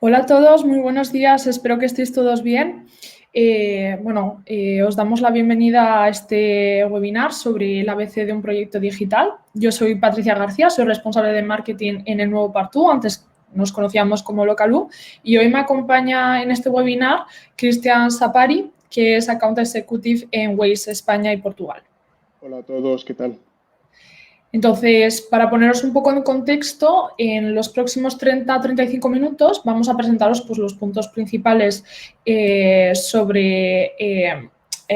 Hola a todos, muy buenos días, espero que estéis todos bien. Os damos la bienvenida a este webinar sobre el ABC de un proyecto digital. Yo soy Patricia García, soy responsable de marketing en el nuevo Partú, antes nos conocíamos como Localú, y hoy me acompaña en este webinar Cristian Sapari, que es Account Executive en Waze España y Portugal. Hola a todos, ¿qué tal? Entonces, para poneros un poco en contexto, en los próximos 30-35 minutos vamos a presentaros pues, los puntos principales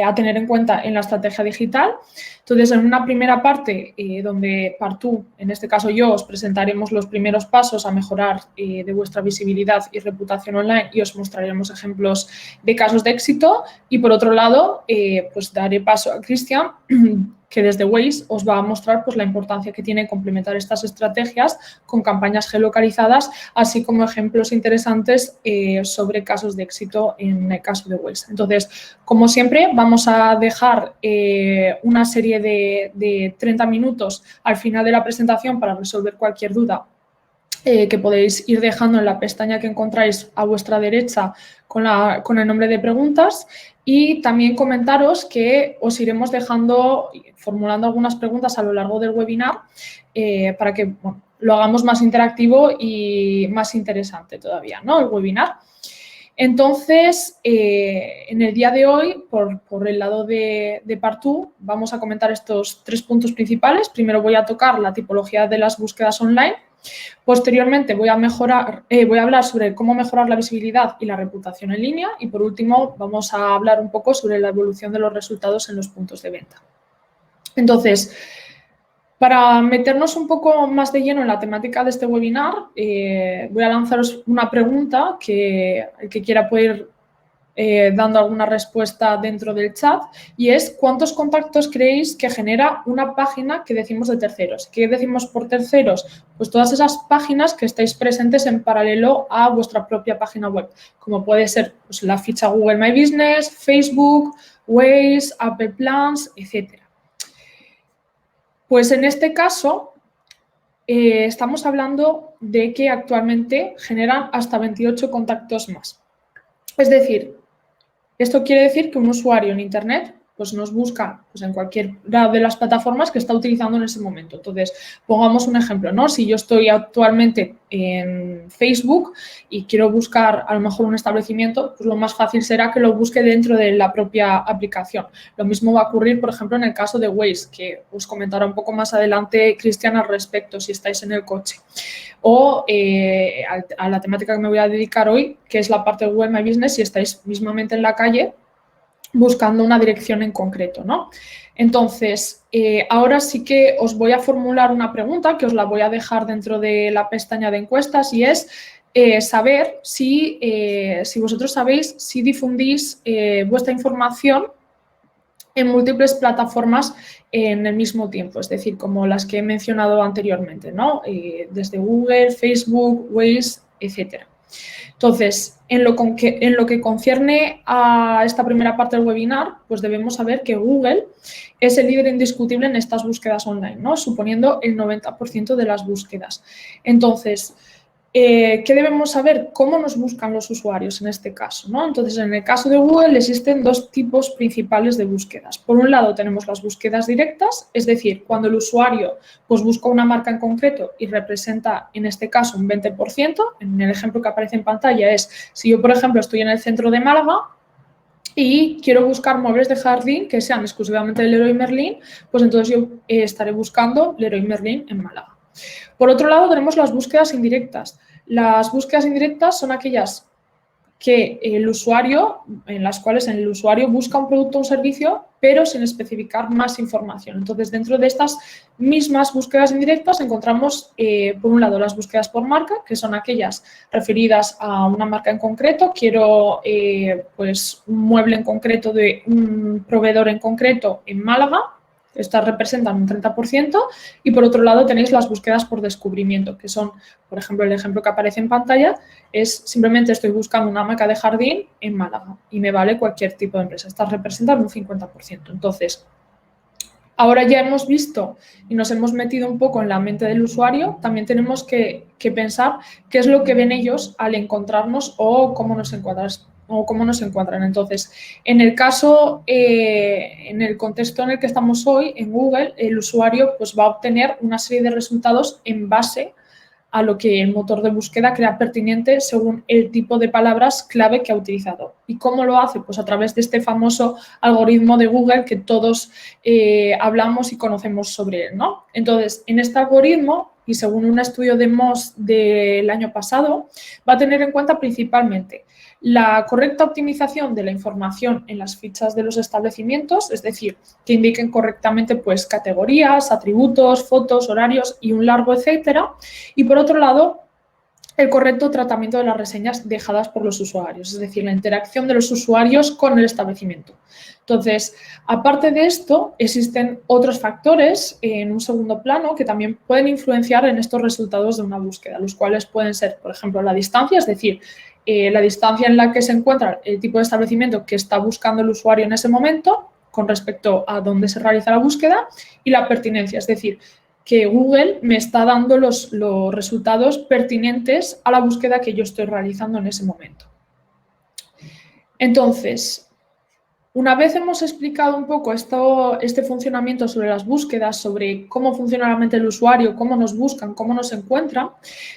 a tener en cuenta en la estrategia digital. Entonces, en una primera parte, donde Partú, en este caso yo, os presentaremos los primeros pasos a mejorar de vuestra visibilidad y reputación online y os mostraremos ejemplos de casos de éxito. Y por otro lado, pues daré paso a Cristian, que desde Waze os va a mostrar pues, la importancia que tiene complementar estas estrategias con campañas geolocalizadas, así como ejemplos interesantes sobre casos de éxito en el caso de Waze. Entonces, como siempre, vamos a dejar una serie de 30 minutos al final de la presentación para resolver cualquier duda que podéis ir dejando en la pestaña que encontráis a vuestra derecha con el nombre de preguntas, y también comentaros que os iremos formulando algunas preguntas a lo largo del webinar para que lo hagamos más interactivo y más interesante todavía, ¿no? El webinar. Entonces, en el día de hoy, por el lado de Partú, vamos a comentar estos 3 puntos principales. Primero voy a tocar la tipología de las búsquedas online. Posteriormente voy a hablar sobre cómo mejorar la visibilidad y la reputación en línea, y por último vamos a hablar un poco sobre la evolución de los resultados en los puntos de venta. Entonces, para meternos un poco más de lleno en la temática de este webinar, voy a lanzaros una pregunta que el que quiera puede ir dando alguna respuesta dentro del chat, y es: ¿cuántos contactos creéis que genera una página que decimos de terceros? ¿Qué decimos por terceros? Pues todas esas páginas que estáis presentes en paralelo a vuestra propia página web, como puede ser pues, la ficha Google My Business, Facebook, Waze, Apple Plans, etcétera. Pues en este caso estamos hablando de que actualmente generan hasta 28 contactos más. Es decir, esto quiere decir que un usuario en Internet pues nos busca pues, en cualquiera de las plataformas que está utilizando en ese momento. Entonces, pongamos un ejemplo, ¿no? Si yo estoy actualmente en Facebook y quiero buscar a lo mejor un establecimiento, pues lo más fácil será que lo busque dentro de la propia aplicación. Lo mismo va a ocurrir, por ejemplo, en el caso de Waze, que os comentará un poco más adelante Cristian al respecto si estáis en el coche. O a la temática que me voy a dedicar hoy, que es la parte de Google My Business, si estáis mismamente en la calle buscando una dirección en concreto, ¿no? Entonces, ahora sí que os voy a formular una pregunta que os la voy a dejar dentro de la pestaña de encuestas, y es saber si vosotros sabéis si difundís vuestra información en múltiples plataformas en el mismo tiempo, es decir, como las que he mencionado anteriormente, ¿no? Desde Google, Facebook, Waze, etcétera. Entonces, en lo que concierne a esta primera parte del webinar, pues debemos saber que Google es el líder indiscutible en estas búsquedas online, ¿no? Suponiendo el 90% de las búsquedas. Entonces, ¿qué debemos saber? ¿Cómo nos buscan los usuarios en este caso, ¿no? Entonces, en el caso de Google existen 2 tipos principales de búsquedas. Por un lado tenemos las búsquedas directas, es decir, cuando el usuario pues, busca una marca en concreto y representa, en este caso, un 20%. En el ejemplo que aparece en pantalla es, si yo, por ejemplo, estoy en el centro de Málaga y quiero buscar muebles de jardín que sean exclusivamente del Leroy Merlin, pues entonces yo estaré buscando Leroy Merlin en Málaga. Por otro lado, tenemos las búsquedas indirectas. Las búsquedas indirectas son aquellas que en las cuales el usuario busca un producto o un servicio, pero sin especificar más información. Entonces, dentro de estas mismas búsquedas indirectas encontramos, por un lado, las búsquedas por marca, que son aquellas referidas a una marca en concreto. Quiero pues, un mueble en concreto de un proveedor en concreto en Málaga. Estas representan un 30%, y por otro lado tenéis las búsquedas por descubrimiento, que son, por ejemplo, el ejemplo que aparece en pantalla, es simplemente estoy buscando una marca de jardín en Málaga y me vale cualquier tipo de empresa. Estas representan un 50%. Entonces, ahora ya hemos visto y nos hemos metido un poco en la mente del usuario, también tenemos que pensar qué es lo que ven ellos al encontrarnos o cómo nos encuentran. Entonces, en el caso, en el contexto en el que estamos hoy, en Google, el usuario pues, va a obtener una serie de resultados en base a lo que el motor de búsqueda crea pertinente según el tipo de palabras clave que ha utilizado. ¿Y cómo lo hace? Pues a través de este famoso algoritmo de Google que todos hablamos y conocemos sobre él, ¿no? Entonces, en este algoritmo, y según un estudio de Moz del año pasado, va a tener en cuenta principalmente la correcta optimización de la información en las fichas de los establecimientos, es decir, que indiquen correctamente pues, categorías, atributos, fotos, horarios y un largo etcétera. Y por otro lado, el correcto tratamiento de las reseñas dejadas por los usuarios, es decir, la interacción de los usuarios con el establecimiento. Entonces, aparte de esto, existen otros factores en un segundo plano que también pueden influenciar en estos resultados de una búsqueda, los cuales pueden ser, por ejemplo, la distancia, es decir, la distancia en la que se encuentra el tipo de establecimiento que está buscando el usuario en ese momento con respecto a dónde se realiza la búsqueda, y la pertinencia, es decir, que Google me está dando los resultados pertinentes a la búsqueda que yo estoy realizando en ese momento. Entonces, una vez hemos explicado un poco este funcionamiento sobre las búsquedas, sobre cómo funciona la mente del usuario, cómo nos buscan, cómo nos encuentran,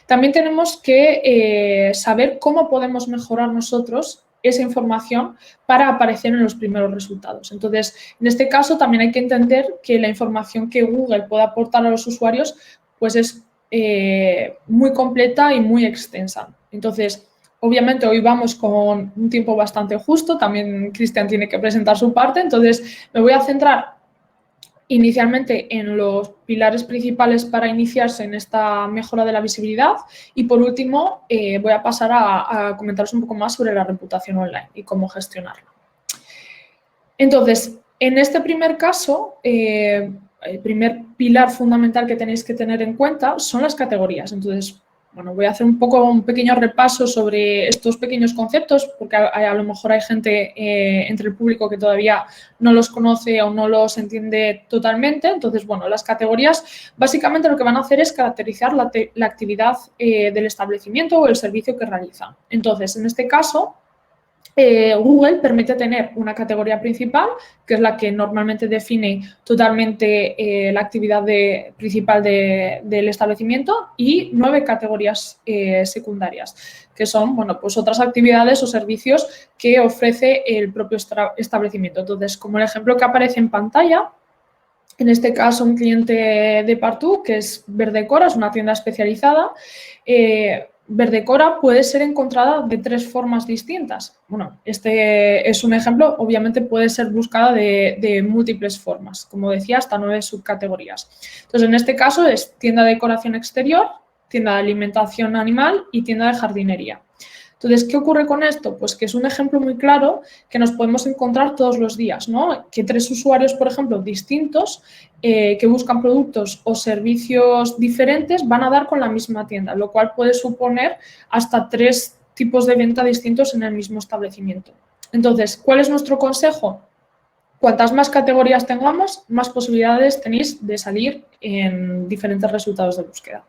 también tenemos que saber cómo podemos mejorar nosotros esa información para aparecer en los primeros resultados. Entonces, en este caso también hay que entender que la información que Google puede aportar a los usuarios pues es muy completa y muy extensa. Entonces, obviamente hoy vamos con un tiempo bastante justo, también Cristian tiene que presentar su parte, entonces me voy a centrar inicialmente en los pilares principales para iniciarse en esta mejora de la visibilidad y por último voy a pasar a comentaros un poco más sobre la reputación online y cómo gestionarla. Entonces, en este primer caso, el primer pilar fundamental que tenéis que tener en cuenta son las categorías. Entonces, bueno, voy a hacer un pequeño repaso sobre estos pequeños conceptos porque a lo mejor hay gente entre el público que todavía no los conoce o no los entiende totalmente. Entonces, bueno, las categorías básicamente lo que van a hacer es caracterizar la actividad del establecimiento o el servicio que realizan. Entonces, en este caso, Google permite tener una categoría principal, que es la que normalmente define totalmente la actividad principal del establecimiento, y 9 categorías secundarias, que son bueno, pues otras actividades o servicios que ofrece el propio establecimiento. Entonces, como el ejemplo que aparece en pantalla, en este caso un cliente de Partout, que es Verdecora, es una tienda especializada. Verdecora puede ser encontrada de 3 formas distintas. Bueno, este es un ejemplo, obviamente puede ser buscada de múltiples formas, como decía, hasta 9 subcategorías. Entonces, en este caso es tienda de decoración exterior, tienda de alimentación animal y tienda de jardinería. Entonces, ¿qué ocurre con esto? Pues que es un ejemplo muy claro que nos podemos encontrar todos los días, ¿no? Que 3 usuarios, por ejemplo, distintos, que buscan productos o servicios diferentes, van a dar con la misma tienda, lo cual puede suponer hasta 3 tipos de venta distintos en el mismo establecimiento. Entonces, ¿cuál es nuestro consejo? Cuantas más categorías tengamos, más posibilidades tenéis de salir en diferentes resultados de búsqueda.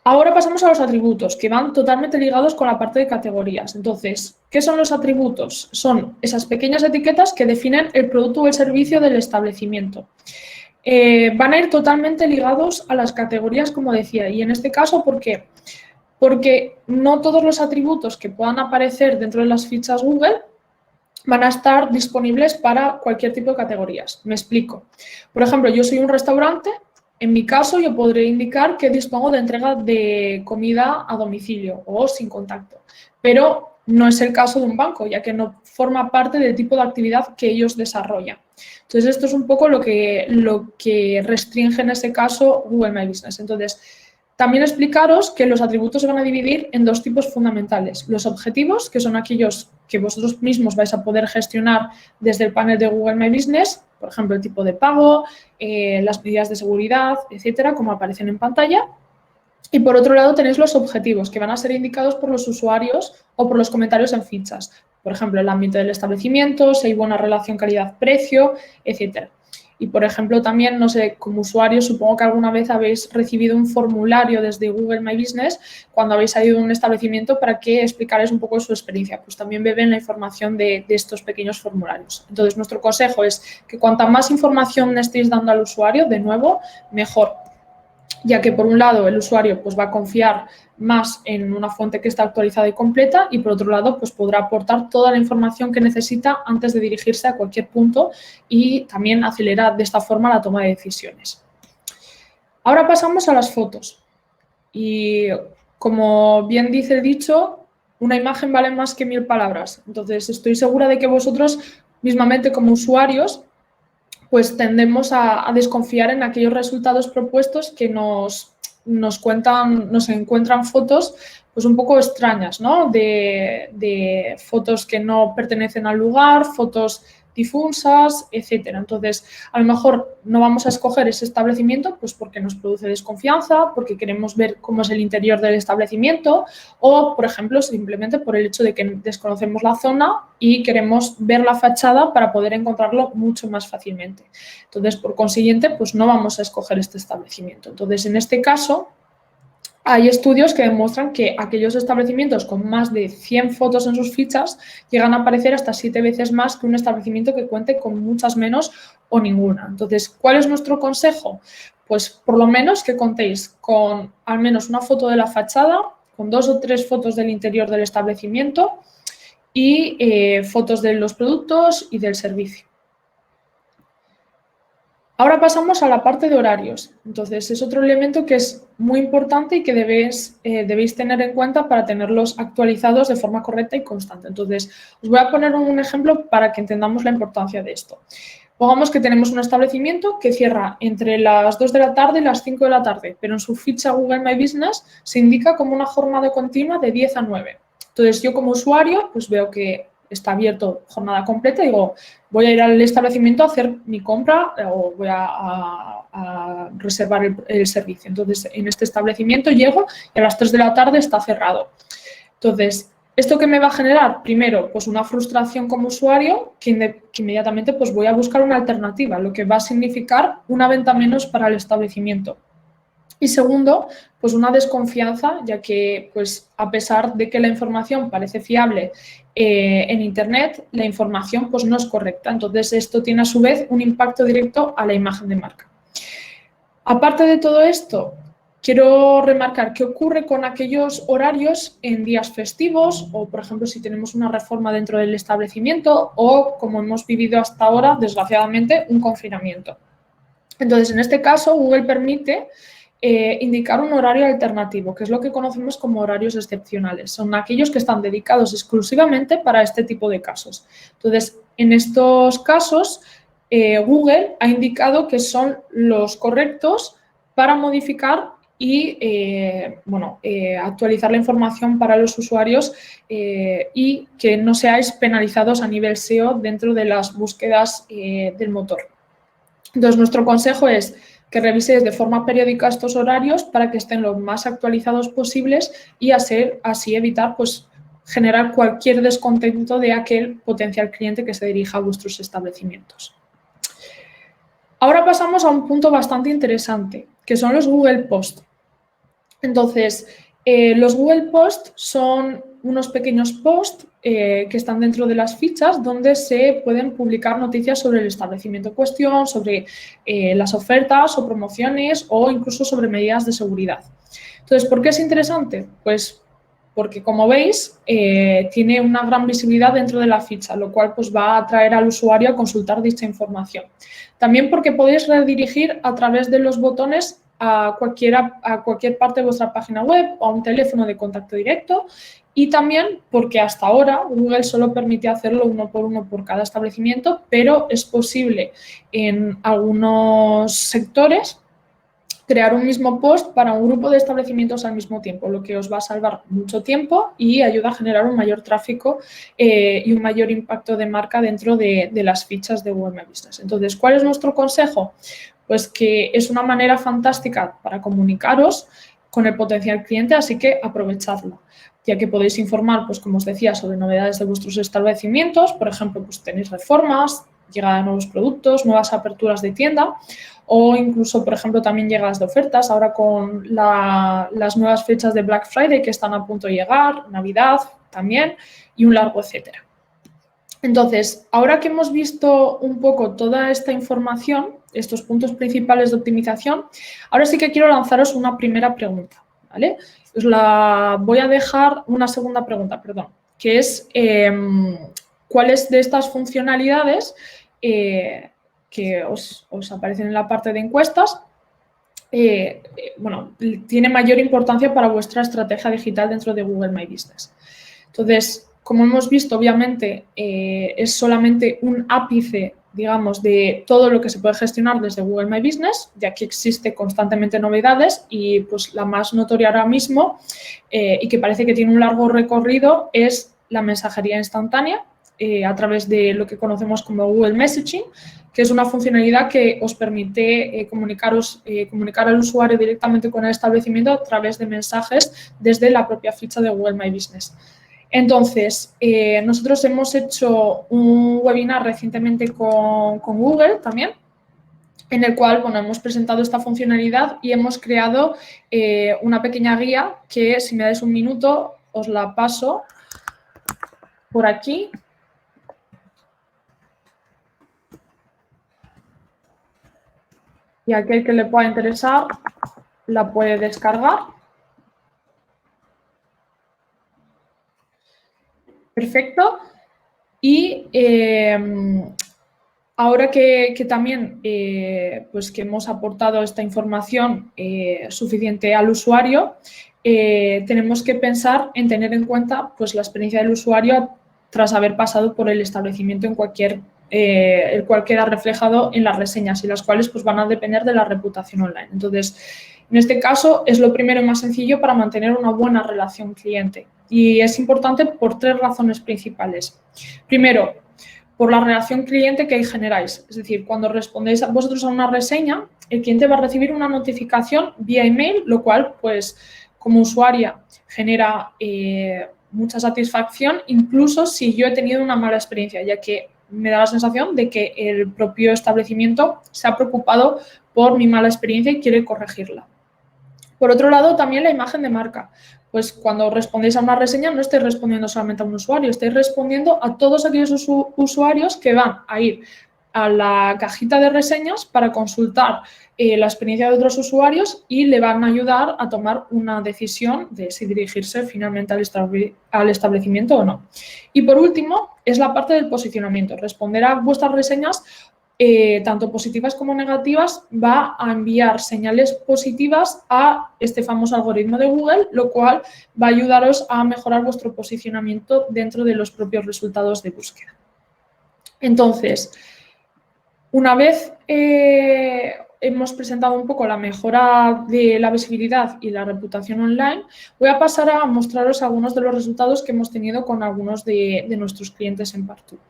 Ahora pasamos a los atributos, que van totalmente ligados con la parte de categorías. Entonces, ¿qué son los atributos? Son esas pequeñas etiquetas que definen el producto o el servicio del establecimiento. Van a ir totalmente ligados a las categorías, como decía, y en este caso, ¿por qué? Porque no todos los atributos que puedan aparecer dentro de las fichas Google van a estar disponibles para cualquier tipo de categorías. Me explico. Por ejemplo, yo soy un restaurante. En mi caso, yo podré indicar que dispongo de entrega de comida a domicilio o sin contacto, pero no es el caso de un banco, ya que no forma parte del tipo de actividad que ellos desarrollan. Entonces, esto es un poco lo que restringe en ese caso Google My Business. Entonces, también explicaros que los atributos se van a dividir en 2 tipos fundamentales. Los objetivos, que son aquellos que vosotros mismos vais a poder gestionar desde el panel de Google My Business, por ejemplo, el tipo de pago, las medidas de seguridad, etcétera, como aparecen en pantalla. Y por otro lado tenéis los objetivos, que van a ser indicados por los usuarios o por los comentarios en fichas. Por ejemplo, el ambiente del establecimiento, si hay buena relación calidad-precio, etcétera. Y, por ejemplo, también, no sé, como usuario, supongo que alguna vez habéis recibido un formulario desde Google My Business cuando habéis salido de un establecimiento para que explicarais un poco su experiencia. Pues también beben la información de estos pequeños formularios. Entonces, nuestro consejo es que cuanta más información estéis dando al usuario, de nuevo, mejor, ya que por un lado el usuario pues, va a confiar más en una fuente que está actualizada y completa y por otro lado pues, podrá aportar toda la información que necesita antes de dirigirse a cualquier punto y también acelera de esta forma la toma de decisiones. Ahora pasamos a las fotos y como bien dice el dicho, una imagen vale más que 1000 palabras. Entonces estoy segura de que vosotros mismamente como usuarios pues tendemos a desconfiar en aquellos resultados propuestos que nos encuentran fotos pues un poco extrañas, ¿no? De fotos que no pertenecen al lugar, fotos difusas, etcétera. Entonces, a lo mejor no vamos a escoger ese establecimiento pues porque nos produce desconfianza, porque queremos ver cómo es el interior del establecimiento o, por ejemplo, simplemente por el hecho de que desconocemos la zona y queremos ver la fachada para poder encontrarlo mucho más fácilmente. Entonces, por consiguiente, pues no vamos a escoger este establecimiento. Entonces, en este caso, hay estudios que demuestran que aquellos establecimientos con más de 100 fotos en sus fichas llegan a aparecer hasta 7 veces más que un establecimiento que cuente con muchas menos o ninguna. Entonces, ¿cuál es nuestro consejo? Pues por lo menos que contéis con al menos una foto de la fachada, con 2 o 3 fotos del interior del establecimiento y fotos de los productos y del servicio. Ahora pasamos a la parte de horarios. Entonces, es otro elemento que es muy importante y que debéis tener en cuenta para tenerlos actualizados de forma correcta y constante. Entonces, os voy a poner un ejemplo para que entendamos la importancia de esto. Pongamos que tenemos un establecimiento que cierra entre las 2 de la tarde y las 5 de la tarde, pero en su ficha Google My Business se indica como una jornada continua de 10 a 9. Entonces, yo como usuario, pues veo que está abierto jornada completa y digo, voy a ir al establecimiento a hacer mi compra o voy a reservar el servicio. Entonces, en este establecimiento llego y a las 3 de la tarde está cerrado. Entonces, ¿esto qué me va a generar? Primero, pues una frustración como usuario que inmediatamente pues voy a buscar una alternativa, lo que va a significar una venta menos para el establecimiento. Y segundo, pues una desconfianza, ya que pues a pesar de que la información parece fiable en Internet, la información pues no es correcta. Entonces, esto tiene a su vez un impacto directo a la imagen de marca. Aparte de todo esto, quiero remarcar qué ocurre con aquellos horarios en días festivos o, por ejemplo, si tenemos una reforma dentro del establecimiento o, como hemos vivido hasta ahora, desgraciadamente, un confinamiento. Entonces, en este caso, Google permite indicar un horario alternativo, que es lo que conocemos como horarios excepcionales. Son aquellos que están dedicados exclusivamente para este tipo de casos. Entonces, en estos casos, Google ha indicado que son los correctos para modificar y actualizar la información para los usuarios y que no seáis penalizados a nivel SEO dentro de las búsquedas del motor. Entonces, nuestro consejo es que reviséis de forma periódica estos horarios para que estén lo más actualizados posibles y así evitar pues, generar cualquier descontento de aquel potencial cliente que se dirija a vuestros establecimientos. Ahora pasamos a un punto bastante interesante, que son los Google Post. Entonces, los Google Post son unos pequeños posts que están dentro de las fichas donde se pueden publicar noticias sobre el establecimiento en cuestión, sobre las ofertas o promociones o incluso sobre medidas de seguridad. Entonces, ¿por qué es interesante? Pues porque, como veis, tiene una gran visibilidad dentro de la ficha, lo cual pues, va a atraer al usuario a consultar dicha información. También porque podéis redirigir a través de los botones a cualquier parte de vuestra página web o a un teléfono de contacto directo y también porque hasta ahora Google solo permitía hacerlo uno por cada establecimiento, pero es posible en algunos sectores crear un mismo post para un grupo de establecimientos al mismo tiempo, lo que os va a salvar mucho tiempo y ayuda a generar un mayor tráfico y un mayor impacto de marca dentro de las fichas de Google My Business. Entonces, ¿cuál es nuestro consejo? Pues que es una manera fantástica para comunicaros con el potencial cliente, así que aprovechadla, ya que podéis informar, pues como os decía, sobre novedades de vuestros establecimientos, por ejemplo, pues tenéis reformas, llegada de nuevos productos, nuevas aperturas de tienda o incluso, por ejemplo, también llegadas de ofertas, ahora con las nuevas fechas de Black Friday que están a punto de llegar, Navidad también y un largo etcétera. Entonces, ahora que hemos visto un poco toda esta información, estos puntos principales de optimización, ahora sí que quiero lanzaros una primera pregunta, ¿vale? Os la voy a dejar una segunda pregunta, perdón, que es ¿cuáles de estas funcionalidades que os aparecen en la parte de encuestas tiene mayor importancia para vuestra estrategia digital dentro de Google My Business? Entonces, como hemos visto, obviamente, es solamente un ápice, digamos, de todo lo que se puede gestionar desde Google My Business, ya que existe constantemente novedades y pues la más notoria ahora mismo y que parece que tiene un largo recorrido es la mensajería instantánea a través de lo que conocemos como Google Messaging, que es una funcionalidad que os permite comunicar al usuario directamente con el establecimiento a través de mensajes desde la propia ficha de Google My Business. Entonces, nosotros hemos hecho un webinar recientemente con Google también, en el cual hemos presentado esta funcionalidad y hemos creado una pequeña guía que, si me dais un minuto, os la paso por aquí. Y aquel que le pueda interesar la puede descargar. Perfecto. Y ahora que también pues que hemos aportado esta información suficiente al usuario, tenemos que pensar en tener en cuenta pues, la experiencia del usuario tras haber pasado por el establecimiento en el cual queda reflejado en las reseñas y las cuales pues, van a depender de la reputación online. Entonces, en este caso es lo primero y más sencillo para mantener una buena relación cliente y es importante por 3 razones principales. Primero, por la relación cliente que ahí generáis. Es decir, cuando respondéis vosotros a una reseña, el cliente va a recibir una notificación vía email, lo cual, pues, como usuaria genera mucha satisfacción, incluso si yo he tenido una mala experiencia, ya que me da la sensación de que el propio establecimiento se ha preocupado por mi mala experiencia y quiere corregirla. Por otro lado, también la imagen de marca. Pues cuando respondéis a una reseña no estáis respondiendo solamente a un usuario, estáis respondiendo a todos aquellos usuarios que van a ir a la cajita de reseñas para consultar la experiencia de otros usuarios y le van a ayudar a tomar una decisión de si dirigirse finalmente al establecimiento o no. Y por último, es la parte del posicionamiento. Responder a vuestras reseñas tanto positivas como negativas, va a enviar señales positivas a este famoso algoritmo de Google, lo cual va a ayudaros a mejorar vuestro posicionamiento dentro de los propios resultados de búsqueda. Entonces, una vez hemos presentado un poco la mejora de la visibilidad y la reputación online, voy a pasar a mostraros algunos de los resultados que hemos tenido con algunos de nuestros clientes en Partout.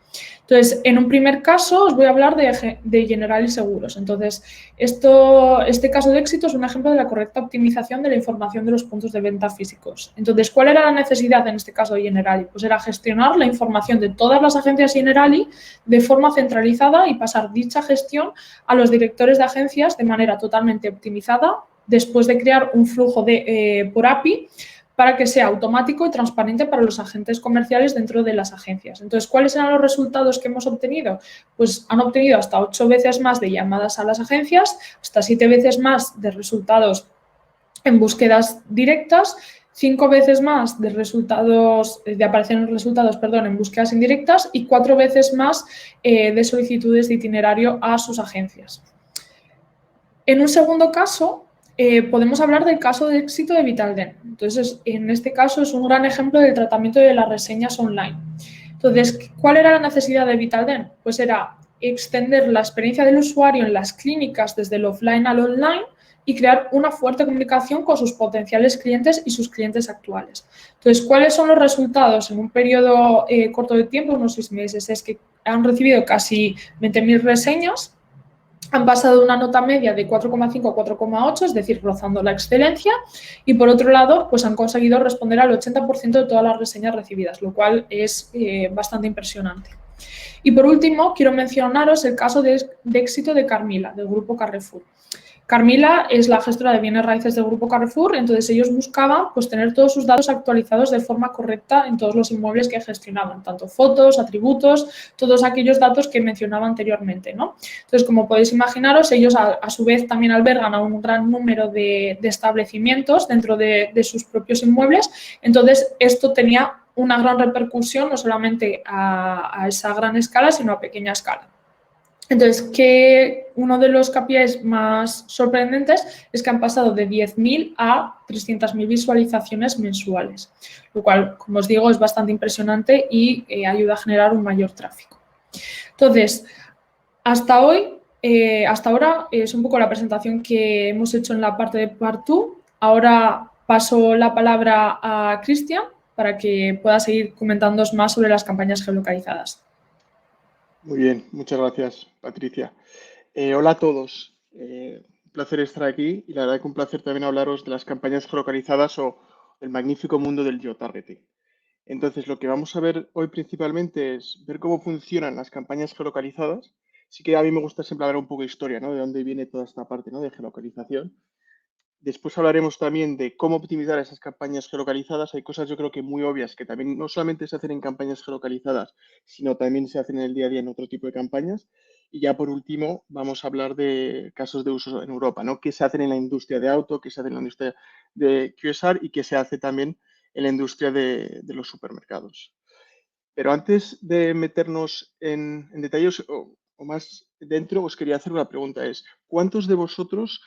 Entonces, en un primer caso os voy a hablar de Generali Seguros. Entonces, este caso de éxito es un ejemplo de la correcta optimización de la información de los puntos de venta físicos. Entonces, ¿cuál era la necesidad en este caso de Generali? Pues era gestionar la información de todas las agencias Generali de forma centralizada y pasar dicha gestión a los directores de agencias de manera totalmente optimizada después de crear un flujo por API para que sea automático y transparente para los agentes comerciales dentro de las agencias. Entonces, ¿cuáles eran los resultados que hemos obtenido? Pues han obtenido hasta 8 veces más de llamadas a las agencias, hasta 7 veces más de resultados en búsquedas directas, 5 veces más de aparecer en resultados, en búsquedas indirectas y 4 veces más de solicitudes de itinerario a sus agencias. En un segundo caso, podemos hablar del caso de éxito de Vitaldent. Entonces, en este caso es un gran ejemplo del tratamiento de las reseñas online. Entonces, ¿cuál era la necesidad de Vitaldent? Pues era extender la experiencia del usuario en las clínicas desde el offline al online y crear una fuerte comunicación con sus potenciales clientes y sus clientes actuales. Entonces, ¿cuáles son los resultados en un periodo corto de tiempo, unos 6 meses? Es que han recibido casi 20.000 reseñas, han pasado de una nota media de 4,5 a 4,8, es decir, rozando la excelencia, y por otro lado, pues han conseguido responder al 80% de todas las reseñas recibidas, lo cual es bastante impresionante. Y por último, quiero mencionaros el caso de éxito de Carmila, del Grupo Carrefour. Carmila es la gestora de bienes raíces del Grupo Carrefour, entonces ellos buscaban pues, tener todos sus datos actualizados de forma correcta en todos los inmuebles que gestionaban, tanto fotos, atributos, todos aquellos datos que mencionaba anteriormente, ¿no? Entonces, como podéis imaginaros, ellos a su vez también albergan a un gran número de establecimientos dentro de sus propios inmuebles, entonces esto tenía una gran repercusión no solamente a esa gran escala, sino a pequeña escala. Entonces, que uno de los KPIs más sorprendentes es que han pasado de 10.000 a 300.000 visualizaciones mensuales, lo cual, como os digo, es bastante impresionante y ayuda a generar un mayor tráfico. Entonces, hasta ahora es un poco la presentación que hemos hecho en la parte de Part 2. Ahora paso la palabra a Cristian para que pueda seguir comentándonos más sobre las campañas geolocalizadas. Muy bien, muchas gracias, Patricia. Hola a todos. Un placer estar aquí y la verdad que un placer también hablaros de las campañas geolocalizadas o el magnífico mundo del geotargeting. Entonces, lo que vamos a ver hoy principalmente es ver cómo funcionan las campañas geolocalizadas. Sí que a mí me gusta siempre hablar un poco de historia, ¿no? De dónde viene toda esta parte, ¿no? De geolocalización. Después hablaremos también de cómo optimizar esas campañas geolocalizadas. Hay cosas yo creo que muy obvias que también no solamente se hacen en campañas geolocalizadas, sino también se hacen en el día a día en otro tipo de campañas. Y ya por último vamos a hablar de casos de uso en Europa, ¿no? ¿Qué se hace en la industria de auto, qué se hace en la industria de QSR y qué se hace también en la industria de los supermercados? Pero antes de meternos en detalles o más dentro, os quería hacer una pregunta. ¿Cuántos de vosotros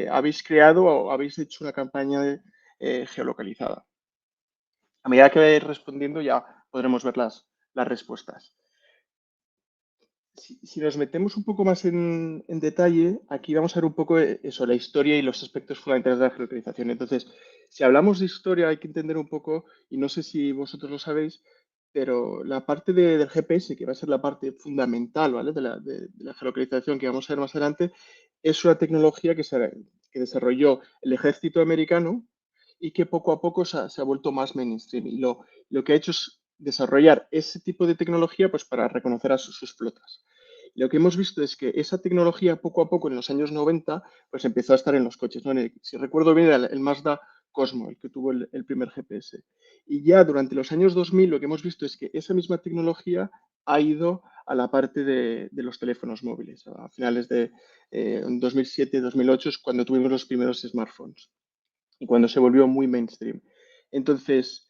habéis creado o habéis hecho una campaña geolocalizada? A medida que vayáis respondiendo ya podremos ver las respuestas. Si nos metemos un poco más en detalle, aquí vamos a ver un poco eso, la historia y los aspectos fundamentales de la geolocalización. Entonces, si hablamos de historia hay que entender un poco, y no sé si vosotros lo sabéis, pero la parte del GPS, que va a ser la parte fundamental, ¿vale? de la geolocalización que vamos a ver más adelante, es una tecnología que desarrolló el ejército americano y que poco a poco se ha vuelto más mainstream. Y lo que ha hecho es desarrollar ese tipo de tecnología pues, para reconocer a sus flotas. Lo que hemos visto es que esa tecnología poco a poco en los años 90 pues empezó a estar en los coches, ¿no? Si recuerdo bien era el Mazda Cosmo el que tuvo el primer GPS. Y ya durante los años 2000 lo que hemos visto es que esa misma tecnología ha ido a la parte de los teléfonos móviles. A finales de 2007-2008 es cuando tuvimos los primeros smartphones y cuando se volvió muy mainstream. Entonces,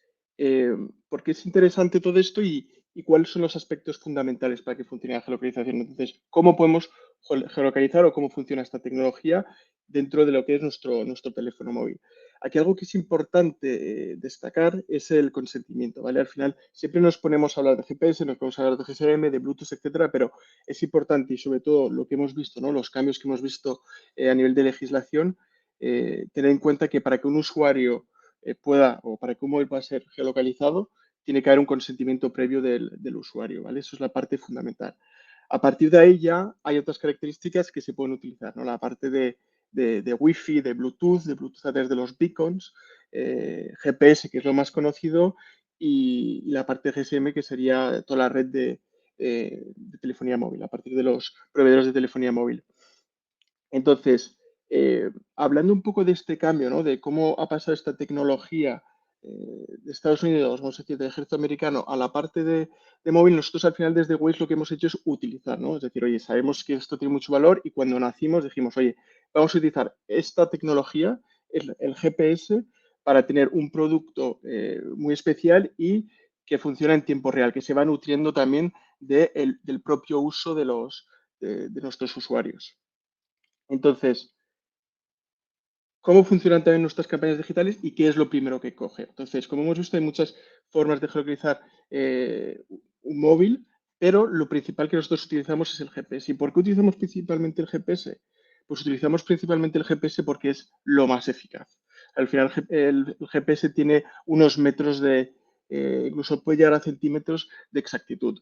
¿por qué es interesante todo esto y cuáles son los aspectos fundamentales para que funcione la geolocalización? Entonces, ¿cómo podemos geolocalizar o cómo funciona esta tecnología dentro de lo que es nuestro teléfono móvil? Aquí algo que es importante destacar es el consentimiento, ¿vale? Al final siempre nos ponemos a hablar de GPS, nos ponemos a hablar de GSM, de Bluetooth, etcétera, pero es importante y sobre todo lo que hemos visto, ¿no? Los cambios que hemos visto a nivel de legislación, tener en cuenta que para que un usuario pueda o para que un móvil pueda ser geolocalizado, tiene que haber un consentimiento previo del usuario, ¿vale? Eso es la parte fundamental. A partir de ahí ya hay otras características que se pueden utilizar, ¿no? La parte de Wi-Fi, de Bluetooth a través de los beacons, GPS, que es lo más conocido, y la parte de GSM, que sería toda la red de telefonía móvil, a partir de los proveedores de telefonía móvil. Entonces, hablando un poco de este cambio, ¿no? De cómo ha pasado esta tecnología de Estados Unidos, vamos a decir, del ejército americano a la parte de móvil, nosotros al final desde Waze lo que hemos hecho es utilizar, ¿no? Es decir, oye, sabemos que esto tiene mucho valor y cuando nacimos dijimos, oye, vamos a utilizar esta tecnología, el GPS, para tener un producto muy especial y que funciona en tiempo real, que se va nutriendo también del propio uso de nuestros usuarios. Entonces, ¿cómo funcionan también nuestras campañas digitales y qué es lo primero que coge? Entonces, como hemos visto, hay muchas formas de geolocalizar un móvil, pero lo principal que nosotros utilizamos es el GPS. ¿Y por qué utilizamos principalmente el GPS? Pues utilizamos principalmente el GPS porque es lo más eficaz. Al final, el GPS tiene unos metros incluso puede llegar a centímetros de exactitud.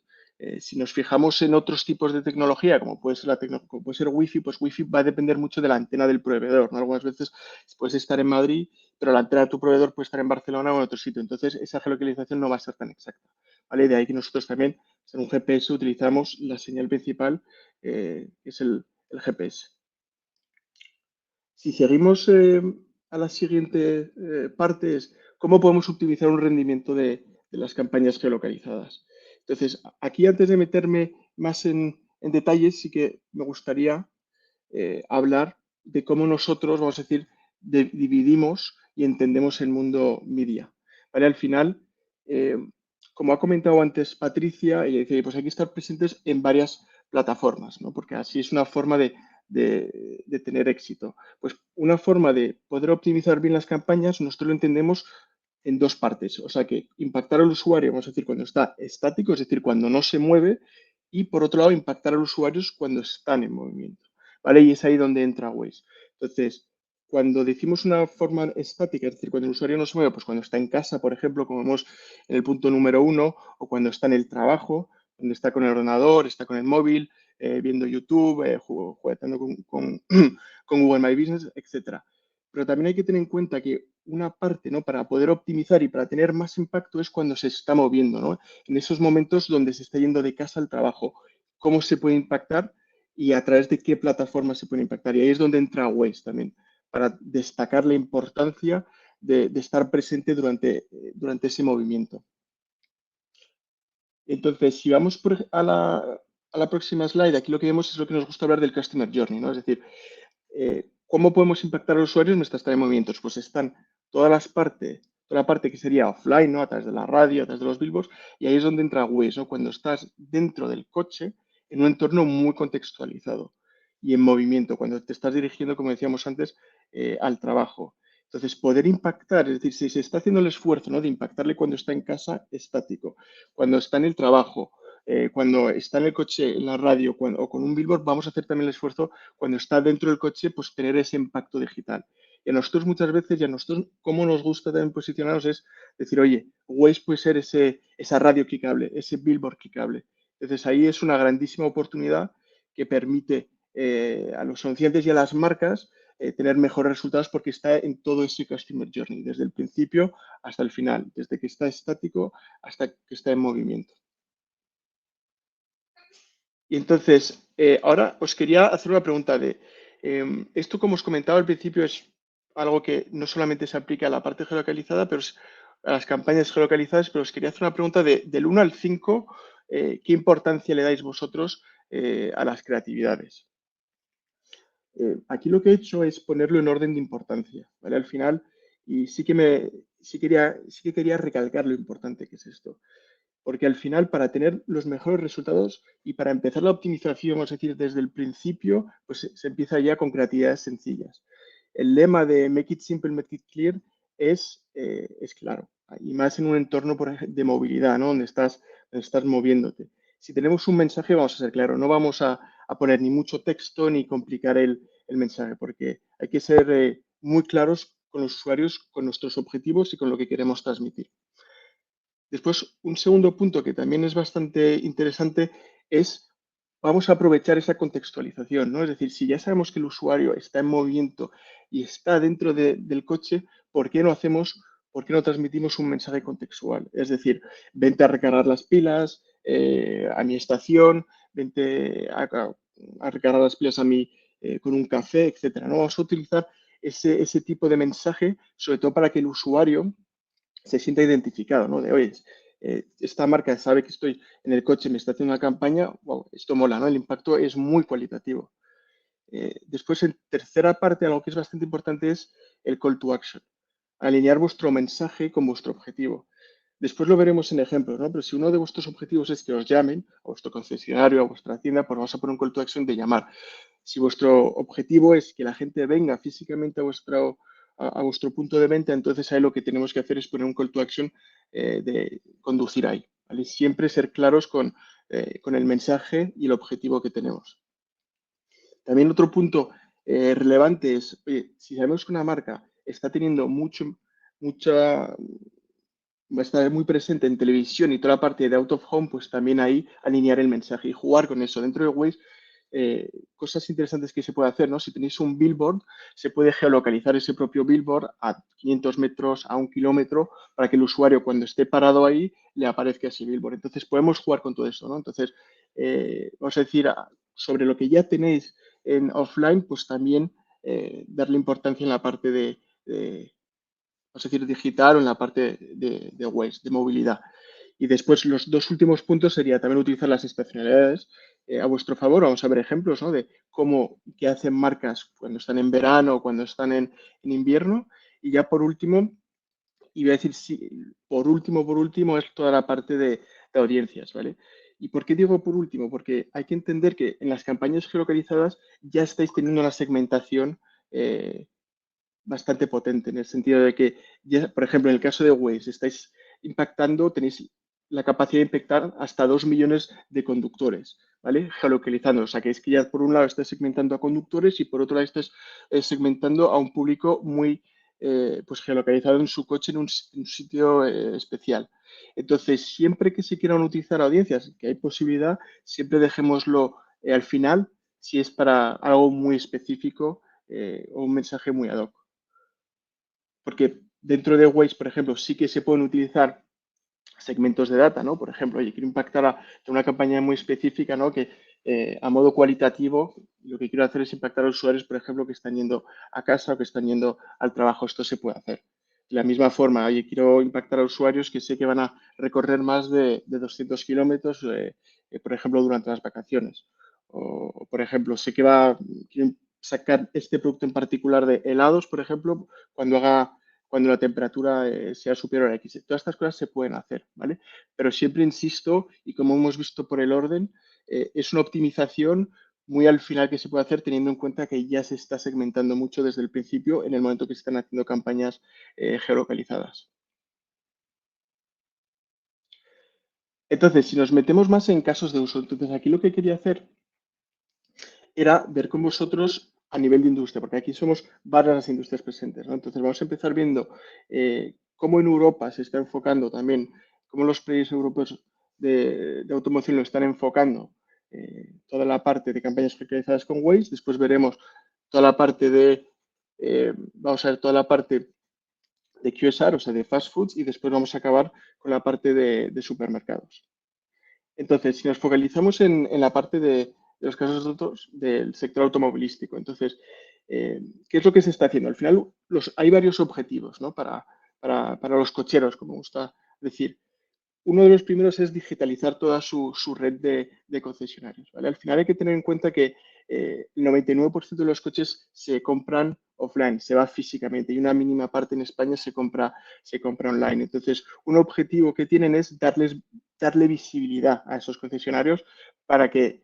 Si nos fijamos en otros tipos de tecnología, como puede ser como puede ser Wi-Fi, pues Wi-Fi va a depender mucho de la antena del proveedor, ¿no? Algunas veces puedes estar en Madrid, pero la antena de tu proveedor puede estar en Barcelona o en otro sitio. Entonces, esa geolocalización no va a ser tan exacta, ¿vale? De ahí que nosotros también en un GPS utilizamos la señal principal, que es el GPS. Si seguimos a la siguiente parte, es cómo podemos optimizar un rendimiento de las campañas geolocalizadas. Entonces, aquí antes de meterme más en detalles, sí que me gustaría hablar de cómo nosotros, vamos a decir, dividimos y entendemos el mundo media. ¿Vale? Al final, eh, como ha comentado antes Patricia, ella dice, pues hay que estar presentes en varias plataformas, ¿no? Porque así es una forma de tener éxito. Pues una forma de poder optimizar bien las campañas, nosotros lo entendemos en dos partes. O sea que impactar al usuario, vamos a decir, cuando está estático, es decir, cuando no se mueve, y por otro lado, impactar a los usuarios cuando están en movimiento. ¿Vale? Y es ahí donde entra Waze. Entonces, cuando decimos una forma estática, es decir, cuando el usuario no se mueve, pues cuando está en casa, por ejemplo, como vemos en el punto número 1, o cuando está en el trabajo, donde está con el ordenador, está con el móvil, viendo YouTube, jugando con Google My Business, etcétera. Pero también hay que tener en cuenta que una parte, ¿no? Para poder optimizar y para tener más impacto es cuando se está moviendo, ¿no? En esos momentos donde se está yendo de casa al trabajo, cómo se puede impactar y a través de qué plataforma se puede impactar. Y ahí es donde entra Waze también, para destacar la importancia de estar presente durante ese movimiento. Entonces, si vamos a la próxima slide, aquí lo que vemos es lo que nos gusta hablar del Customer Journey, ¿no? Es decir, ¿cómo podemos impactar a los usuarios mientras están en movimientos? Pues están toda la parte que sería offline, ¿no? A través de la radio, a través de los billboards, y ahí es donde entra Waze, ¿no? Cuando estás dentro del coche, en un entorno muy contextualizado y en movimiento, cuando te estás dirigiendo, como decíamos antes, al trabajo. Entonces, poder impactar, es decir, si se está haciendo el esfuerzo, ¿no? De impactarle cuando está en casa, estático, cuando está en el trabajo, cuando está en el coche, en la radio o con un billboard, vamos a hacer también el esfuerzo cuando está dentro del coche, pues tener ese impacto digital. Y a nosotros muchas veces, y a nosotros cómo nos gusta también posicionarnos es decir, oye, Waze puede ser esa radio clicable, ese billboard clicable. Entonces ahí es una grandísima oportunidad que permite a los anunciantes y a las marcas tener mejores resultados porque está en todo ese Customer Journey, desde el principio hasta el final, desde que está estático hasta que está en movimiento. Y entonces, ahora os quería hacer una pregunta esto como os comentaba al principio es algo que no solamente se aplica a la parte geolocalizada, pero a las campañas geolocalizadas, pero os quería hacer una pregunta del 1 al 5, ¿qué importancia le dais vosotros a las creatividades? Aquí lo que he hecho es ponerlo en orden de importancia, ¿vale? Al final, y sí que quería recalcar lo importante que es esto. Porque al final, para tener los mejores resultados y para empezar la optimización, vamos a decir, desde el principio, pues se empieza ya con creatividades sencillas. El lema de Make it simple, make it clear es claro. Y más en un entorno de movilidad, ¿no? Donde estás moviéndote. Si tenemos un mensaje, vamos a ser claros. No vamos a poner ni mucho texto ni complicar el mensaje, porque hay que ser muy claros con los usuarios, con nuestros objetivos y con lo que queremos transmitir. Después, un segundo punto que también es bastante interesante es, vamos a aprovechar esa contextualización, ¿no? Es decir, si ya sabemos que el usuario está en movimiento y está dentro del coche, por qué no transmitimos un mensaje contextual? Es decir, vente a recargar las pilas a mi estación, vente a recargar las pilas a mí con un café, etcétera, ¿no? Vamos a utilizar ese tipo de mensaje, sobre todo para que el usuario se sienta identificado, ¿no? De, oye, esta marca sabe que estoy en el coche, me está haciendo una campaña, wow, esto mola, ¿no? El impacto es muy cualitativo. Después, en tercera parte, algo que es bastante importante es el call to action. Alinear vuestro mensaje con vuestro objetivo. Después lo veremos en ejemplos, ¿no? Pero si uno de vuestros objetivos es que os llamen a vuestro concesionario, a vuestra tienda, pues vamos a poner un call to action de llamar. Si vuestro objetivo es que la gente venga físicamente a vuestro punto de venta, entonces ahí lo que tenemos que hacer es poner un call to action de conducir ahí. ¿Vale? Siempre ser claros con el mensaje y el objetivo que tenemos. También otro punto relevante es, oye, si sabemos que una marca está teniendo va a estar muy presente en televisión y toda la parte de out of home, pues también ahí alinear el mensaje y jugar con eso. Dentro de Waze cosas interesantes que se puede hacer, ¿no? Si tenéis un billboard, se puede geolocalizar ese propio billboard a 500 metros, a 1 kilómetro, para que el usuario cuando esté parado ahí le aparezca ese billboard. Entonces podemos jugar con todo esto, ¿no? Entonces, vamos a decir, sobre lo que ya tenéis en offline, pues también darle importancia en la parte vamos a decir, digital o en la parte de Waze, de movilidad. Y después los dos últimos puntos sería también utilizar las estacionalidades a vuestro favor. Vamos a ver ejemplos, ¿no? De cómo, qué hacen marcas cuando están en verano o cuando están en invierno. Y ya por último, y voy a decir, sí, por último, es toda la parte de audiencias, ¿vale? ¿Y por qué digo por último? Porque hay que entender que en las campañas geolocalizadas ya estáis teniendo una segmentación bastante potente, en el sentido de que, ya, por ejemplo, en el caso de Waze, estáis impactando, tenéis la capacidad de impactar hasta 2 millones de conductores, ¿vale? Geolocalizando. O sea, que es que ya por un lado estáis segmentando a conductores y por otro lado estáis segmentando a un público muy pues geolocalizado en su coche en un sitio especial. Entonces, siempre que se quieran utilizar audiencias, que hay posibilidad, siempre dejémoslo al final si es para algo muy específico o un mensaje muy ad hoc. Porque dentro de Waze, por ejemplo, sí que se pueden utilizar segmentos de data, ¿no? Por ejemplo, oye, quiero impactar a una campaña muy específica, ¿no? Que a modo cualitativo, lo que quiero hacer es impactar a usuarios, por ejemplo, que están yendo a casa o que están yendo al trabajo. Esto se puede hacer. De la misma forma, oye, quiero impactar a usuarios que sé que van a recorrer más de 200 kilómetros, por ejemplo, durante las vacaciones. O, por ejemplo, sé que quiero sacar este producto en particular de helados, por ejemplo, cuando la temperatura sea superior a X. Todas estas cosas se pueden hacer, ¿vale? Pero siempre insisto, y como hemos visto por el orden, es una optimización muy al final que se puede hacer teniendo en cuenta que ya se está segmentando mucho desde el principio en el momento que se están haciendo campañas geolocalizadas. Entonces, si nos metemos más en casos de uso, entonces aquí lo que quería hacer era ver con vosotros a nivel de industria, porque aquí somos varias las industrias presentes, ¿no? Entonces vamos a empezar viendo cómo en Europa se está enfocando también, cómo los players europeos de automoción lo están enfocando, toda la parte de campañas realizadas con Waze, después veremos toda la parte vamos a ver toda la parte de QSR, o sea, de fast foods, y después vamos a acabar con la parte de supermercados. Entonces, si nos focalizamos en la parte de los casos de otros del sector automovilístico, entonces, ¿qué es lo que se está haciendo? Al final, hay varios objetivos, ¿no? Para los cocheros, como gusta decir. Uno de los primeros es digitalizar toda su red de concesionarios, ¿vale? Al final hay que tener en cuenta que el 99% de los coches se compran offline, se va físicamente y una mínima parte en España se compra online. Entonces, un objetivo que tienen es darle visibilidad a esos concesionarios para que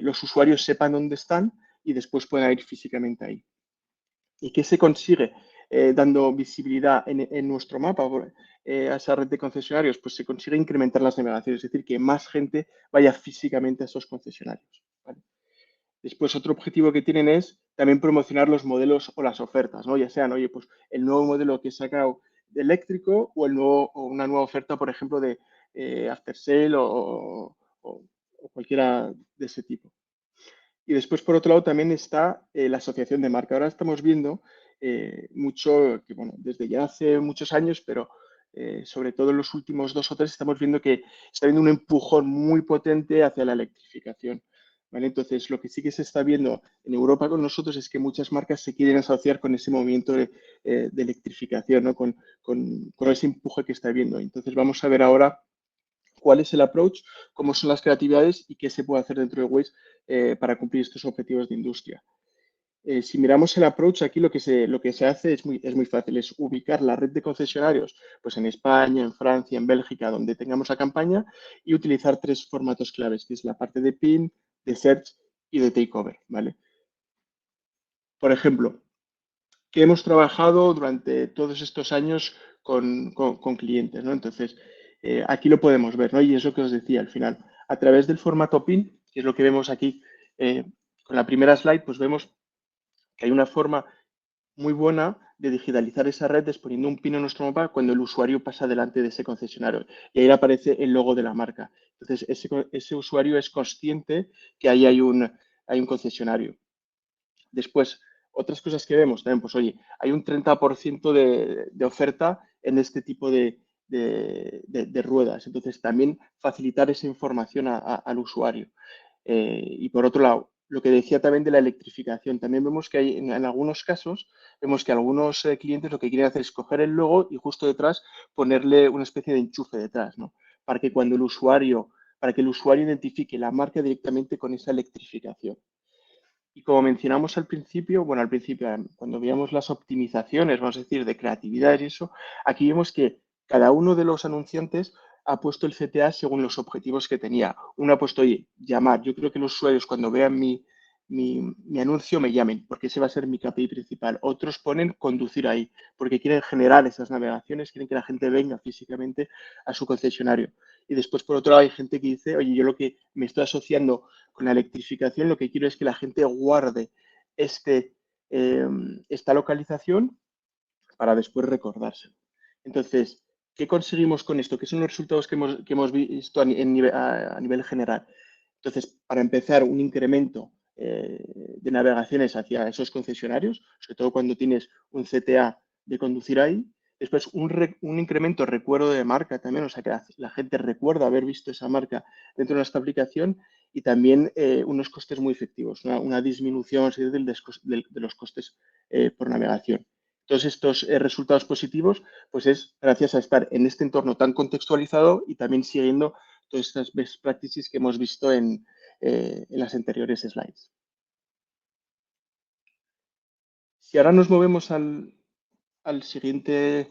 los usuarios sepan dónde están y después puedan ir físicamente ahí. ¿Y qué se consigue dando visibilidad en nuestro mapa a esa red de concesionarios? Pues se consigue incrementar las navegaciones, es decir, que más gente vaya físicamente a esos concesionarios, ¿vale? Después, otro objetivo que tienen es también promocionar los modelos o las ofertas, ¿no? Ya sean, oye, pues el nuevo modelo que he sacado de eléctrico o una nueva oferta, por ejemplo, de after sale o cualquiera de ese tipo. Y después, por otro lado, también está la asociación de marca. Ahora estamos viendo mucho, que bueno, desde ya hace muchos años, pero sobre todo en los últimos 2 o 3, estamos viendo que está habiendo un empujón muy potente hacia la electrificación, ¿vale? Entonces, lo que sí que se está viendo en Europa con nosotros es que muchas marcas se quieren asociar con ese movimiento de electrificación, ¿no? Con ese empuje que está habiendo. Entonces, vamos a ver ahora cuál es el approach, cómo son las creatividades y qué se puede hacer dentro de Waze para cumplir estos objetivos de industria. Si miramos el approach, aquí lo que se hace es muy fácil, es ubicar la red de concesionarios pues en España, en Francia, en Bélgica, donde tengamos la campaña y utilizar 3 formatos claves, que es la parte de PIN, de Search y de Takeover, ¿vale? Por ejemplo, que hemos trabajado durante todos estos años con clientes, ¿no? Entonces, aquí lo podemos ver, ¿no? Y eso que os decía al final, a través del formato PIN, que es lo que vemos aquí con la primera slide, pues vemos que hay una forma muy buena de digitalizar esa red es poniendo un pin en nuestro mapa cuando el usuario pasa delante de ese concesionario y ahí le aparece el logo de la marca. Entonces, ese usuario es consciente que ahí hay hay un concesionario. Después, otras cosas que vemos también, pues oye, hay un 30% de oferta en este tipo de ruedas. Entonces, también facilitar esa información al usuario. Y por otro lado, lo que decía también de la electrificación, también vemos que hay en algunos casos, vemos que algunos clientes lo que quieren hacer es coger el logo y justo detrás ponerle una especie de enchufe detrás, ¿no? Para que cuando para que el usuario identifique la marca directamente con esa electrificación. Y como mencionamos al principio, bueno, al principio, cuando veíamos las optimizaciones, vamos a decir, de creatividad y eso, aquí vemos que cada uno de los anunciantes ha puesto el CTA según los objetivos que tenía. Uno ha puesto, oye, llamar. Yo creo que los usuarios cuando vean mi anuncio me llamen, porque ese va a ser mi KPI principal. Otros ponen conducir ahí, porque quieren generar esas navegaciones, quieren que la gente venga físicamente a su concesionario. Y después, por otro lado, hay gente que dice, oye, yo lo que me estoy asociando con la electrificación, lo que quiero es que la gente guarde este, esta localización para después recordárselo. Entonces, ¿qué conseguimos con esto? ¿Qué son los resultados que hemos visto a nivel general? Entonces, para empezar, un incremento de navegaciones hacia esos concesionarios, sobre todo cuando tienes un CTA de conducir ahí. Después, un incremento recuerdo de marca también, o sea, que la gente recuerda haber visto esa marca dentro de nuestra aplicación y también unos costes muy efectivos, una disminución de los costes por navegación. Todos estos resultados positivos, pues es gracias a estar en este entorno tan contextualizado y también siguiendo todas estas best practices que hemos visto en las anteriores slides. Si ahora nos movemos al siguiente,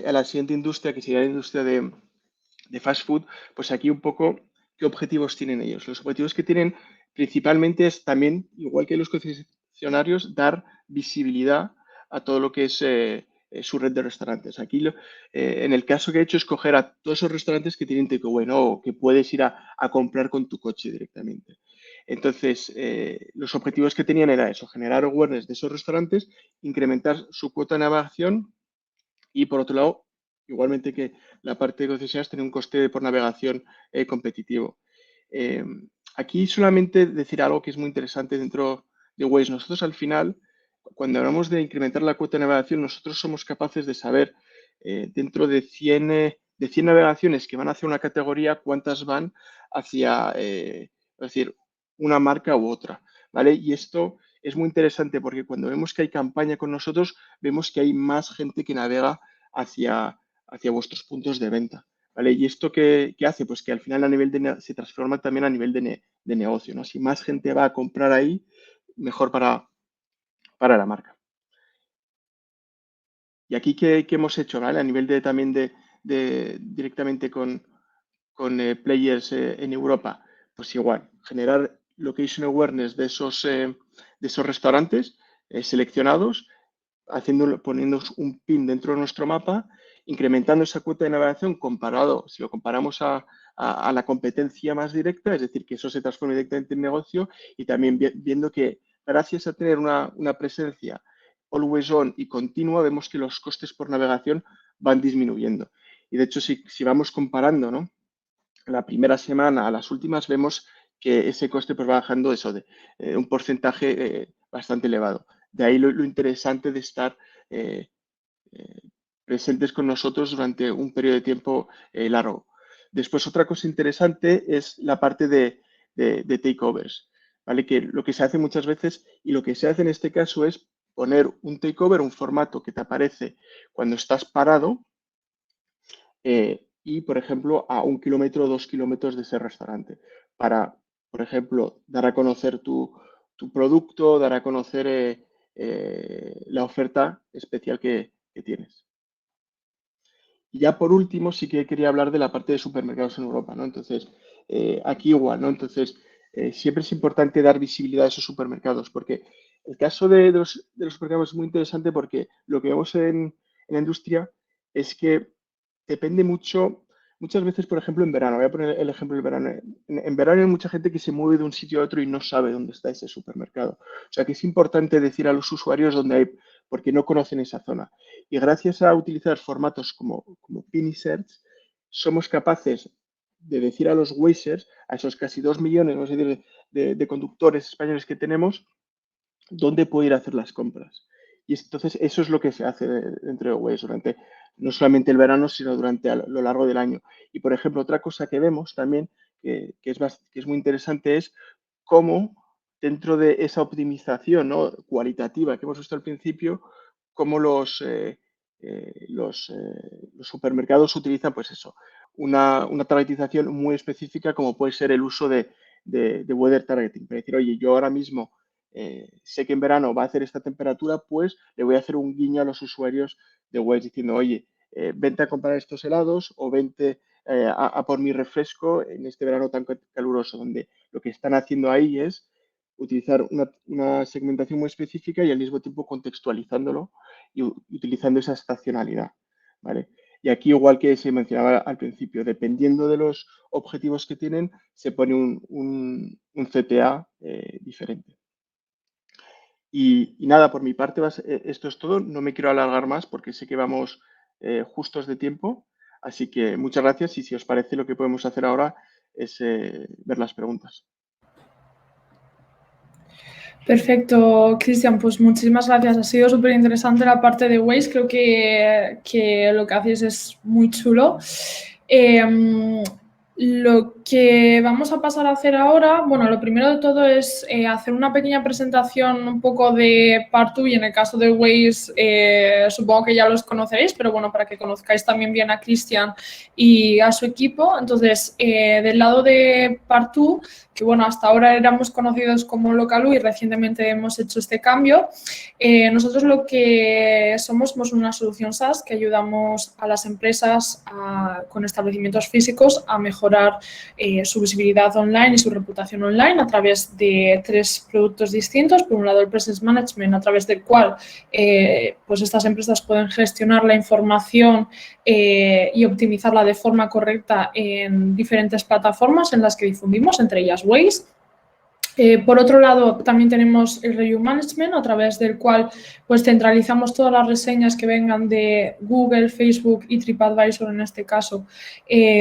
a la siguiente industria, que sería la industria de fast food, pues aquí un poco qué objetivos tienen ellos. Los objetivos que tienen principalmente es también, igual que los concesionarios, dar visibilidad a todo lo que es su red de restaurantes. Aquí, en el caso que he hecho, es coger a todos esos restaurantes que tienen takeaway, ¿no? O que puedes ir a comprar con tu coche directamente. Entonces, los objetivos que tenían era eso, generar awareness de esos restaurantes, incrementar su cuota de navegación y, por otro lado, igualmente que la parte de concesionarios tiene un coste por navegación competitivo. Eh, Aquí solamente decir algo que es muy interesante dentro de Waze. Nosotros al final, cuando hablamos de incrementar la cuota de navegación, nosotros somos capaces de saber dentro de 100 navegaciones que van hacia una categoría, cuántas van hacia, es decir, una marca u otra, ¿vale? Y esto es muy interesante porque cuando vemos que hay campaña con nosotros, vemos que hay más gente que navega hacia vuestros puntos de venta, ¿vale? ¿Y esto qué hace? Pues que al final se transforma también a nivel de negocio, ¿no? Si más gente va a comprar ahí, mejor para la marca. Y aquí, ¿qué hemos hecho, ¿vale? A nivel también directamente con players en Europa, pues igual, generar location awareness de esos restaurantes seleccionados, poniendo un pin dentro de nuestro mapa, incrementando esa cuota de navegación comparado, si lo comparamos a la competencia más directa, es decir, que eso se transforme directamente en negocio y también viendo que gracias a tener una presencia always on y continua, vemos que los costes por navegación van disminuyendo. Y de hecho, si vamos comparando, ¿no? La primera semana a las últimas, vemos que ese coste pues, va bajando eso de un porcentaje bastante elevado. De ahí lo interesante de estar eh, eh, presentes con nosotros durante un periodo de tiempo largo. Después, otra cosa interesante es la parte de takeovers, ¿vale? Que lo que se hace muchas veces y lo que se hace en este caso es poner un takeover, un formato que te aparece cuando estás parado y, por ejemplo, a 1 kilómetro o 2 kilómetros de ese restaurante para, por ejemplo, dar a conocer tu producto, dar a conocer la oferta especial que tienes. Y ya por último, sí que quería hablar de la parte de supermercados en Europa, ¿no? Entonces, aquí igual, ¿no? Entonces, siempre es importante dar visibilidad a esos supermercados, porque el caso de los supermercados es muy interesante porque lo que vemos en la industria es que depende mucho, muchas veces, por ejemplo, en verano, voy a poner el ejemplo del verano. En verano hay mucha gente que se mueve de un sitio a otro y no sabe dónde está ese supermercado. O sea que es importante decir a los usuarios dónde hay, porque no conocen esa zona. Y gracias a utilizar formatos como Pinisearch, somos capaces decir a los Wazers, a esos casi 2 millones, vamos a decir, de conductores españoles que tenemos, dónde puedo ir a hacer las compras. Y entonces eso es lo que se hace dentro de Waze durante no solamente el verano, sino durante lo largo del año. Y, por ejemplo, otra cosa que vemos también, que es muy interesante, es cómo dentro de esa optimización, ¿no?, cualitativa que hemos visto al principio, cómo los supermercados utilizan, pues eso, una targetización muy específica, como puede ser el uso de weather targeting. Es decir, oye, yo ahora mismo sé que en verano va a hacer esta temperatura, pues le voy a hacer un guiño a los usuarios de Waze diciendo, oye, vente a comprar estos helados o vente a por mi refresco en este verano tan caluroso, donde lo que están haciendo ahí es utilizar una segmentación muy específica y al mismo tiempo contextualizándolo y utilizando esa estacionalidad, ¿vale? Y aquí, igual que se mencionaba al principio, dependiendo de los objetivos que tienen, se pone un CTA diferente. Y nada, por mi parte, esto es todo. No me quiero alargar más porque sé que vamos justos de tiempo. Así que muchas gracias y si os parece, lo que podemos hacer ahora es ver las preguntas. Perfecto, Cristian, pues muchísimas gracias. Ha sido súper interesante la parte de Waze. Creo que lo que haces es muy chulo. Lo que vamos a pasar a hacer ahora, bueno, lo primero de todo es hacer una pequeña presentación un poco de Partout y en el caso de Waze supongo que ya los conoceréis, pero bueno, para que conozcáis también bien a Cristian y a su equipo. Entonces, del lado de Partout, que bueno, hasta ahora éramos conocidos como Localoo y recientemente hemos hecho este cambio. Nosotros lo que somos una solución SaaS que ayudamos a las empresas con establecimientos físicos a mejorar su visibilidad online y su reputación online a través de 3 productos distintos. Por un lado, el Presence Management, a través del cual pues estas empresas pueden gestionar la información y optimizarla de forma correcta en diferentes plataformas en las que difundimos, entre ellas Waze. Por otro lado, también tenemos el Review Management, a través del cual pues, centralizamos todas las reseñas que vengan de Google, Facebook y TripAdvisor en este caso,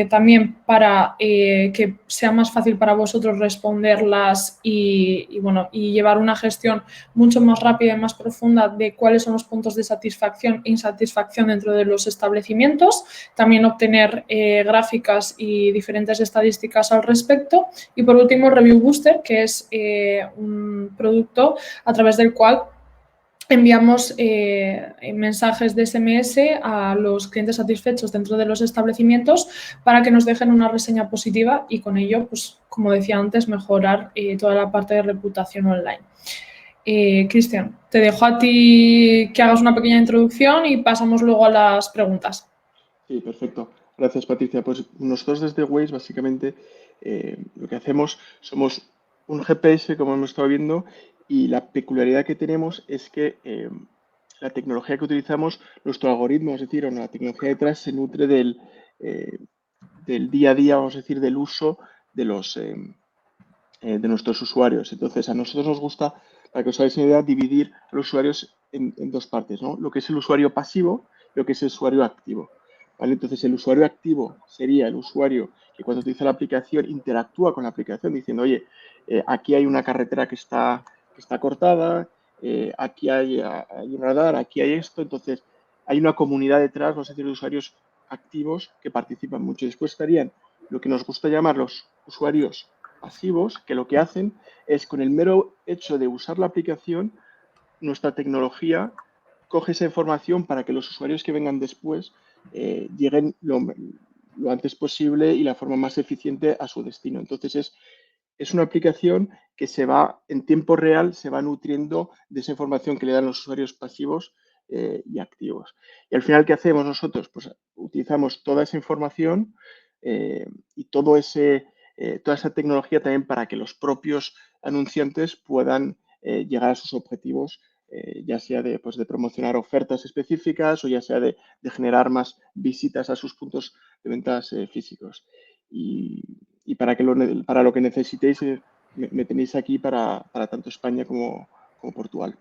también para que sea más fácil para vosotros responderlas y llevar una gestión mucho más rápida y más profunda de cuáles son los puntos de satisfacción e insatisfacción dentro de los establecimientos. También obtener gráficas y diferentes estadísticas al respecto. Y por último, Review Booster, que es un producto a través del cual enviamos mensajes de SMS a los clientes satisfechos dentro de los establecimientos para que nos dejen una reseña positiva y con ello, pues, como decía antes, mejorar toda la parte de reputación online. Cristian, te dejo a ti que hagas una pequeña introducción y pasamos luego a las preguntas. Sí, perfecto. Gracias, Patricia. Pues nosotros desde Waze, básicamente, lo que hacemos, somos un GPS, como hemos estado viendo, y la peculiaridad que tenemos es que la tecnología que utilizamos, nuestro algoritmo, es decir, la tecnología detrás, se nutre del día a día, vamos a decir, del uso de nuestros usuarios. Entonces, a nosotros nos gusta, para que os hagáis una idea, dividir a los usuarios en dos partes, ¿no? Lo que es el usuario pasivo y lo que es el usuario activo. ¿Vale? Entonces, el usuario activo sería el usuario que cuando utiliza la aplicación interactúa con la aplicación diciendo, oye, aquí hay una carretera que está cortada, aquí hay un radar, aquí hay esto. Entonces, hay una comunidad detrás, vamos a decir, de usuarios activos que participan mucho. Después estarían lo que nos gusta llamar los usuarios pasivos, que lo que hacen es, con el mero hecho de usar la aplicación, nuestra tecnología coge esa información para que los usuarios que vengan después lleguen lo antes posible y la forma más eficiente a su destino. Entonces, es una aplicación que en tiempo real, se va nutriendo de esa información que le dan los usuarios pasivos y activos. Y al final, ¿qué hacemos nosotros? Pues utilizamos toda esa información y toda esa tecnología también para que los propios anunciantes puedan llegar a sus objetivos, ya sea de promocionar ofertas específicas o ya sea de generar más visitas a sus puntos de ventas físicos. Y para lo que necesitéis, me tenéis aquí para tanto España como Portugal.